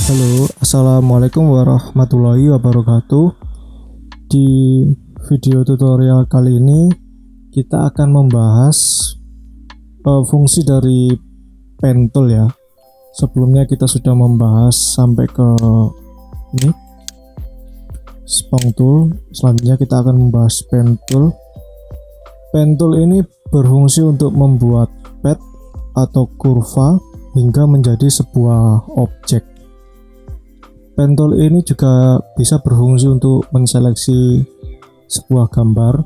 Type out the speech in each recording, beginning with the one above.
Halo, assalamualaikum warahmatullahi wabarakatuh. Di video tutorial kali ini kita akan membahas fungsi dari pen tool ya. Sebelumnya kita sudah membahas sampai ke ini spong tool. Selanjutnya kita akan membahas pen tool. Pen tool ini berfungsi untuk membuat pad atau kurva hingga menjadi sebuah objek. Pen tool ini juga bisa berfungsi untuk menseleksi sebuah gambar.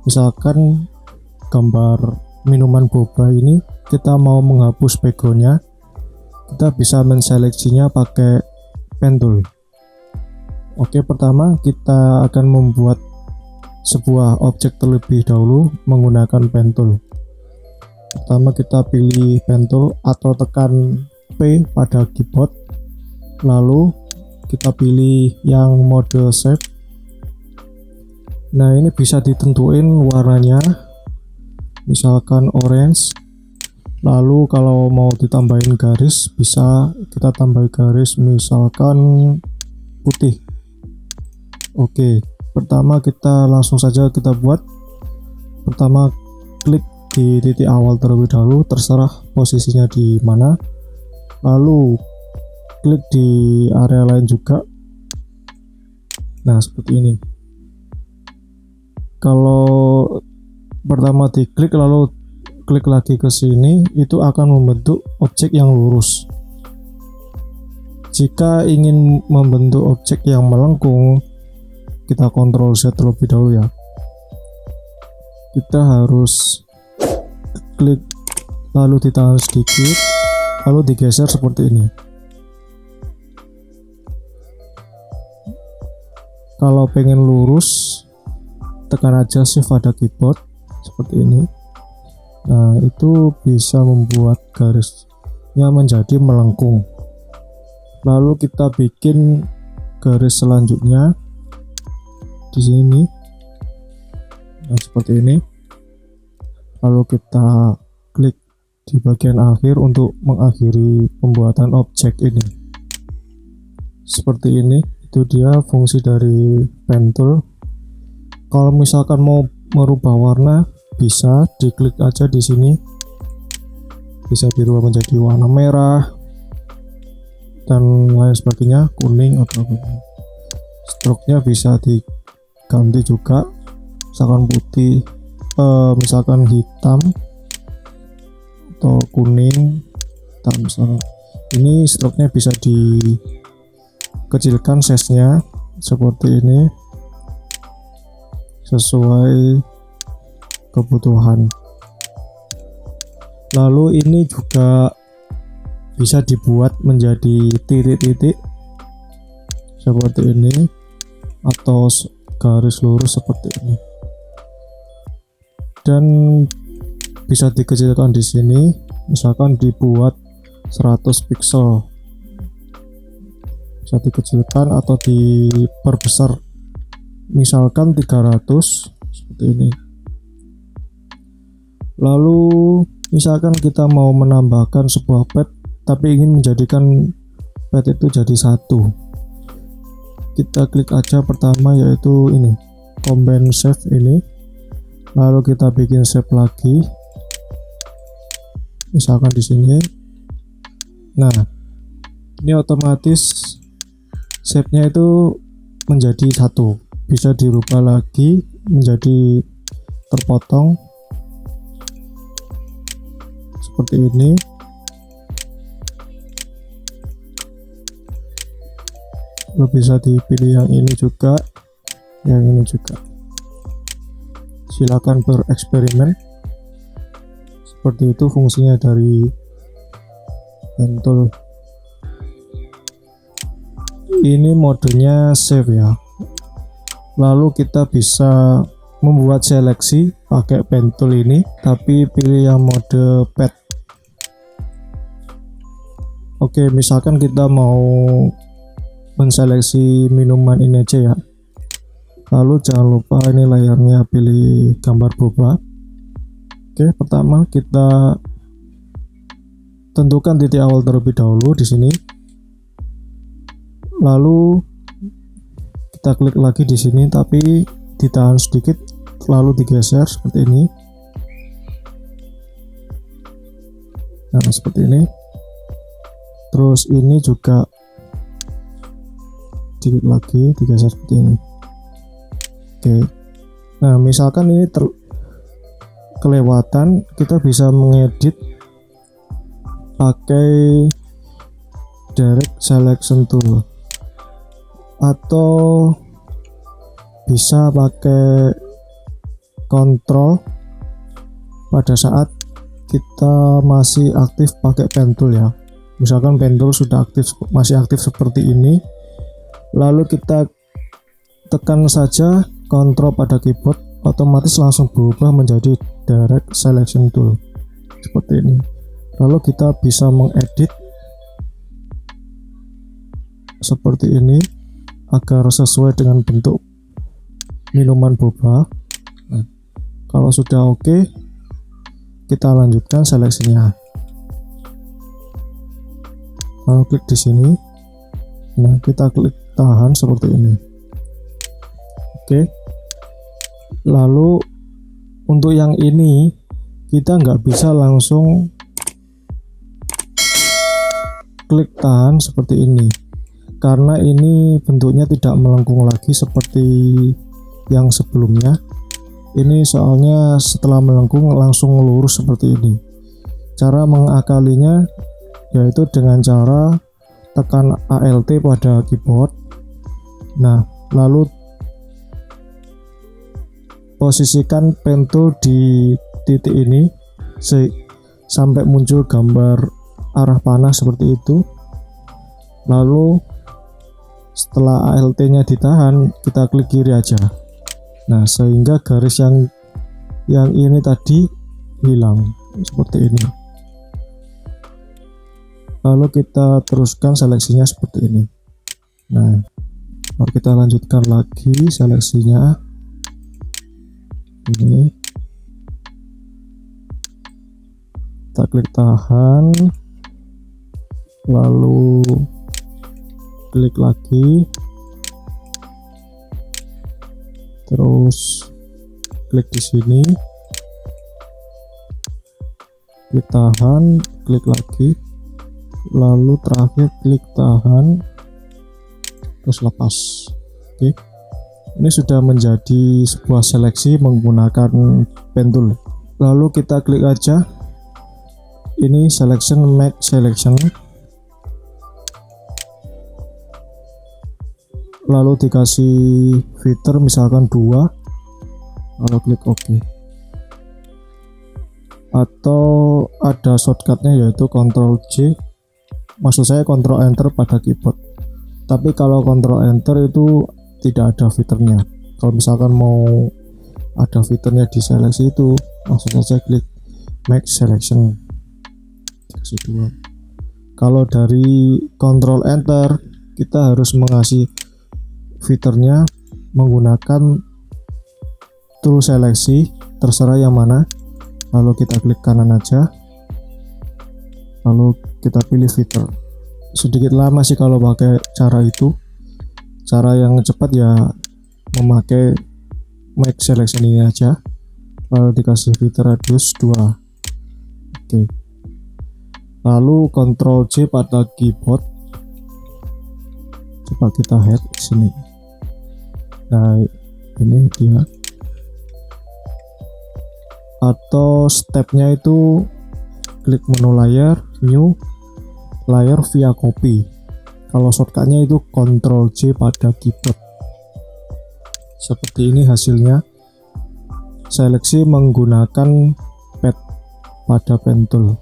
Misalkan gambar minuman boba ini, kita mau menghapus backgroundnya, kita bisa menseleksinya pakai pen tool. Oke, pertama kita akan membuat sebuah objek terlebih dahulu menggunakan pen tool. Pertama kita pilih pen tool atau tekan P pada keyboard, lalu kita pilih yang mode shape. Nah, ini bisa ditentuin warnanya, misalkan orange. Lalu kalau mau ditambahin garis, bisa kita tambah garis misalkan putih. Oke, pertama kita langsung saja kita buat. Pertama klik di titik awal terlebih dahulu, terserah posisinya di mana. Lalu klik di area lain juga. Nah, seperti ini. Kalau pertama diklik lalu klik lagi ke sini, itu akan membentuk objek yang lurus. Jika ingin membentuk objek yang melengkung, kita Ctrl Z terlebih dahulu ya. Kita harus klik lalu ditahan sedikit, lalu digeser seperti ini. Kalau pengen lurus, tekan aja shift pada keyboard seperti ini. Nah, itu bisa membuat garisnya menjadi melengkung. Lalu kita bikin garis selanjutnya di sini. Nah, seperti ini. Lalu kita klik di bagian akhir untuk mengakhiri pembuatan objek ini. Seperti ini. Itu dia fungsi dari pen tool. Kalau misalkan mau merubah warna, bisa diklik aja di sini, bisa dirubah menjadi warna merah dan lain sebagainya, kuning atau apa. Stroke-nya bisa diganti juga, misalkan putih, misalkan hitam atau kuning. Misalkan ini stroke-nya bisa kecilkan size-nya seperti ini sesuai kebutuhan. Lalu ini juga bisa dibuat menjadi titik-titik seperti ini atau garis lurus seperti ini, dan bisa dikecilkan di sini, misalkan dibuat 100 pixel, bisa dikecilkan atau diperbesar misalkan 300 seperti ini. Lalu misalkan kita mau menambahkan sebuah pad tapi ingin menjadikan pad itu jadi satu, kita klik aja pertama yaitu ini combine shape ini, lalu kita bikin shape lagi misalkan di sini. Nah, ini otomatis shape-nya itu menjadi satu, bisa dirubah lagi menjadi terpotong seperti ini. Lalu bisa dipilih yang ini juga, yang ini juga. Silakan bereksperimen. Seperti itu fungsinya dari pen tool. Ini modenya save ya. Lalu kita bisa membuat seleksi pakai pen tool ini, tapi pilih yang mode pad. Oke, misalkan kita mau menseleksi minuman ini aja ya. Lalu jangan lupa ini layarnya pilih gambar boba. Oke, pertama kita tentukan titik awal terlebih dahulu di sini. lalu kita klik lagi di sini, tapi ditahan sedikit lalu digeser seperti ini. Nah, seperti ini. Terus ini juga sedikit lagi digeser seperti ini. Oke. Nah, misalkan ini kelewatan, kita bisa mengedit pakai direct selection tool atau bisa pakai kontrol pada saat kita masih aktif pakai pen tool ya. Misalkan pen tool sudah masih aktif seperti ini, lalu kita tekan saja kontrol pada keyboard, otomatis langsung berubah menjadi direct selection tool seperti ini. Lalu kita bisa mengedit seperti ini agar sesuai dengan bentuk minuman boba. Nah, kalau sudah oke, kita lanjutkan seleksinya. Lalu klik di sini. Nah, kita klik tahan seperti ini. Oke. Lalu untuk yang ini kita nggak bisa langsung klik tahan seperti ini, karena ini bentuknya tidak melengkung lagi seperti yang sebelumnya. Ini soalnya setelah melengkung langsung lurus seperti ini. Cara mengakalinya yaitu dengan cara tekan Alt pada keyboard. Nah, lalu posisikan pen tool di titik ini sampai muncul gambar arah panah seperti itu. Lalu setelah Alt-nya ditahan, kita klik kiri aja. Nah, sehingga garis yang ini tadi hilang seperti ini. Lalu kita teruskan seleksinya seperti ini. Nah, lalu kita lanjutkan lagi seleksinya. Ini kita klik tahan, lalu klik lagi, terus klik di sini, klik tahan, klik lagi, lalu terakhir klik tahan, terus lepas. Oke, ini sudah menjadi sebuah seleksi menggunakan pen tool. Lalu kita klik aja ini selection, make selection, lalu dikasih filter misalkan 2, lalu klik OK. Atau ada shortcutnya yaitu Ctrl J, maksud saya Ctrl Enter pada keyboard. Tapi kalau Ctrl Enter itu tidak ada fiturnya. Kalau misalkan mau ada fiturnya di seleksi itu, langsung saja klik make selection, dikasih 2. Kalau dari Ctrl Enter, kita harus mengasih fiturnya menggunakan tool seleksi, terserah yang mana. Lalu kita klik kanan aja, lalu kita pilih fitur. Sedikit lama sih kalau pakai cara itu. Cara yang cepat ya memakai make selection ini aja, lalu dikasih fitur radius 2. Oke. Lalu Ctrl J pada keyboard, coba kita head ke sini. Nah, ini dia. Atau stepnya itu klik menu layar, new, layar via copy. Kalau shortcutnya itu Ctrl J pada keyboard. Seperti ini hasilnya. Seleksi menggunakan pad pada pen tool.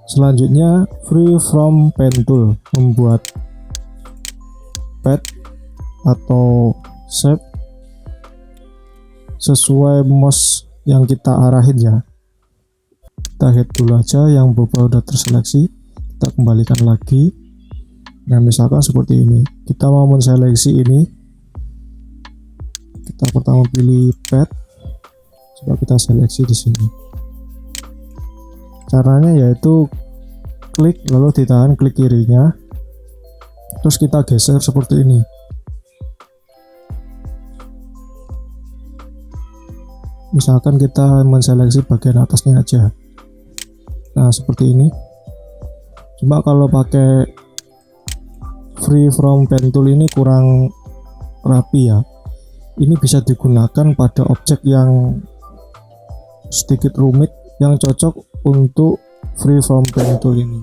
Selanjutnya free from pen tool, membuat pad atau shape sesuai mouse yang kita arahin ya. Kita head dulu aja yang boba udah terseleksi, kita kembalikan lagi. Nah, misalkan seperti ini, kita mau menseleksi ini, kita pertama pilih pad, coba kita seleksi di sini. Caranya yaitu klik lalu ditahan klik kirinya, terus kita geser seperti ini. Misalkan kita menseleksi bagian atasnya aja, nah seperti ini. Cuma kalau pakai free from pen tool ini kurang rapi ya. Ini bisa digunakan pada objek yang sedikit rumit yang cocok untuk free from pen tool ini.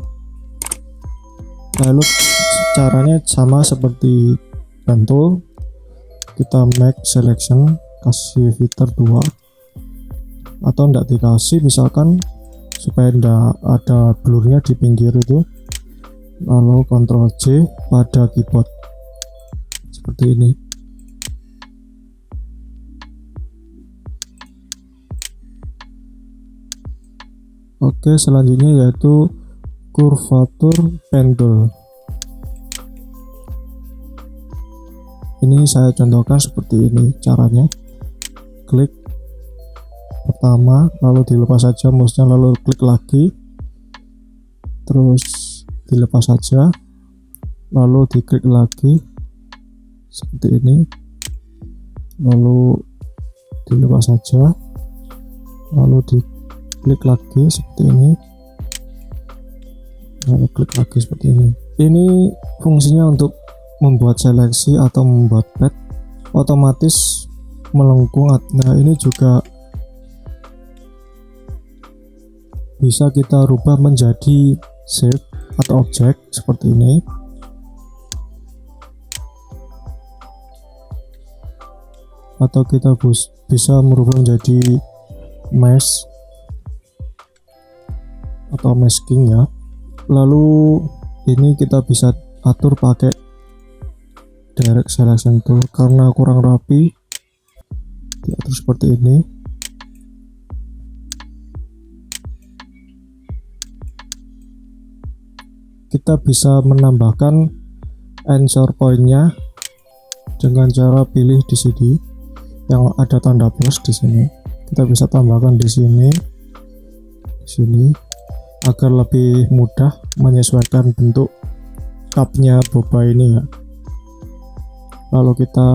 Lalu caranya sama seperti pen tool, kita make selection, kasih filter 2, atau enggak dikasih misalkan supaya enggak ada blurnya di pinggir itu, lalu Ctrl J pada keyboard seperti ini. Oke, selanjutnya yaitu curvature pen tool. Ini saya contohkan seperti ini caranya. Klik pertama, lalu dilepas saja mouse-nya, lalu klik lagi, terus dilepas saja, lalu diklik lagi seperti ini, lalu dilepas saja, lalu diklik lagi seperti ini, lalu klik lagi seperti ini. Ini fungsinya untuk membuat seleksi atau membuat pad otomatis melengkung. Nah, ini juga bisa kita rubah menjadi shape atau objek seperti ini. Atau kita bisa merubah menjadi mesh atau masking ya. Lalu ini kita bisa atur pakai direct selection tool. Karena kurang rapi, diatur seperti ini. Kita bisa menambahkan anchor point-nya dengan cara pilih di sini yang ada tanda plus di sini. Kita bisa tambahkan di sini, agar lebih mudah menyesuaikan bentuk cupnya boba ini ya. Lalu kita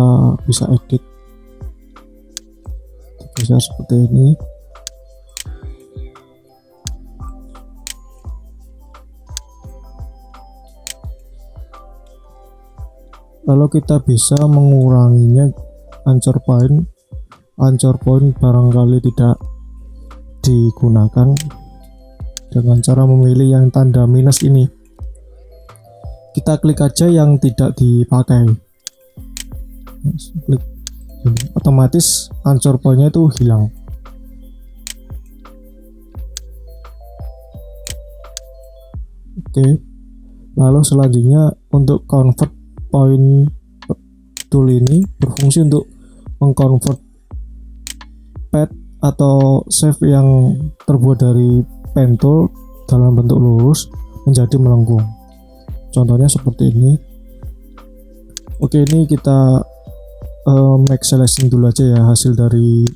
bisa edit, bisa seperti ini. Lalu kita bisa menguranginya anchor point barangkali tidak digunakan dengan cara memilih yang tanda minus ini. Kita klik aja yang tidak dipakai, klik ini, otomatis anchor point-nya itu hilang. Oke, lalu selanjutnya untuk convert point tool ini berfungsi untuk mengconvert pad atau shape yang terbuat dari pen tool dalam bentuk lurus menjadi melengkung. Contohnya seperti ini. Oke, ini kita make selection dulu aja ya, hasil dari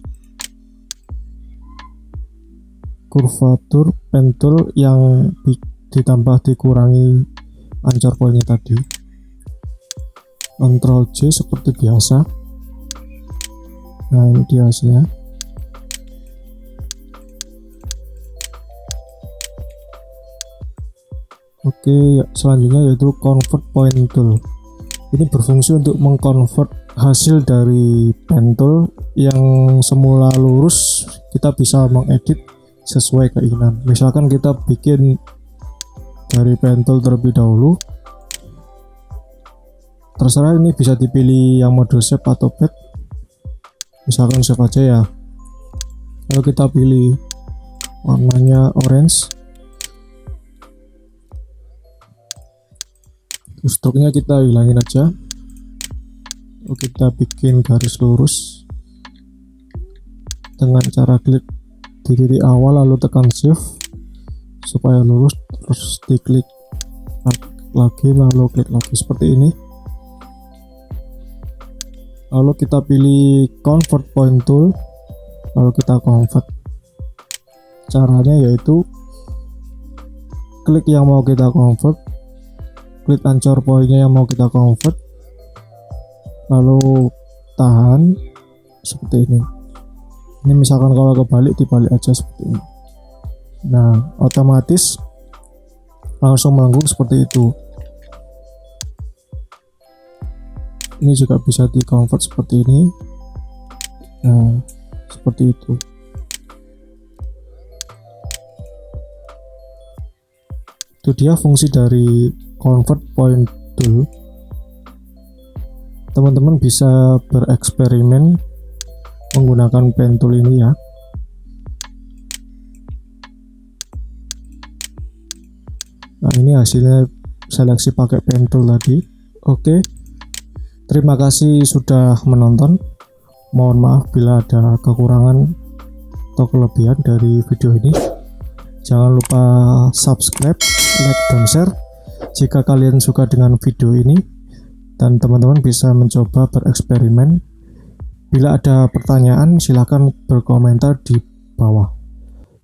curvature pen tool yang ditambah dikurangi anchor point-nya tadi. Ctrl J seperti biasa. Nah, ini dia hasilnya. Oke, selanjutnya yaitu convert point tool. Ini berfungsi untuk mengconvert hasil dari pen tool yang semula lurus, kita bisa mengedit sesuai keinginan. Misalkan kita bikin dari pen tool terlebih dahulu, terserah, ini bisa dipilih yang mode shape atau pad. Misalkan shape aja ya. Lalu kita pilih warnanya orange. Struknya kita hilangin aja. Lalu kita bikin garis lurus dengan cara klik di titik awal lalu tekan shift supaya lurus, terus diklik lagi lalu klik lagi seperti ini. Lalu kita pilih convert point tool, lalu kita convert. Caranya yaitu klik yang mau kita convert, klik anchor pointnya yang mau kita convert, lalu tahan seperti ini. Ini misalkan kalau kebalik, dibalik aja seperti ini. Nah, otomatis langsung melengkung seperti itu. Ini juga bisa di convert seperti ini. Nah, seperti itu. Itu dia fungsi dari convert point tool. Teman-teman bisa bereksperimen menggunakan pen tool ini ya. Nah, ini hasilnya seleksi pakai pen tool tadi. Oke. Terima kasih sudah menonton. Mohon maaf bila ada kekurangan atau kelebihan dari video ini. Jangan lupa subscribe, like, dan share jika kalian suka dengan video ini, dan teman-teman bisa mencoba bereksperimen. Bila ada pertanyaan, silakan berkomentar di bawah.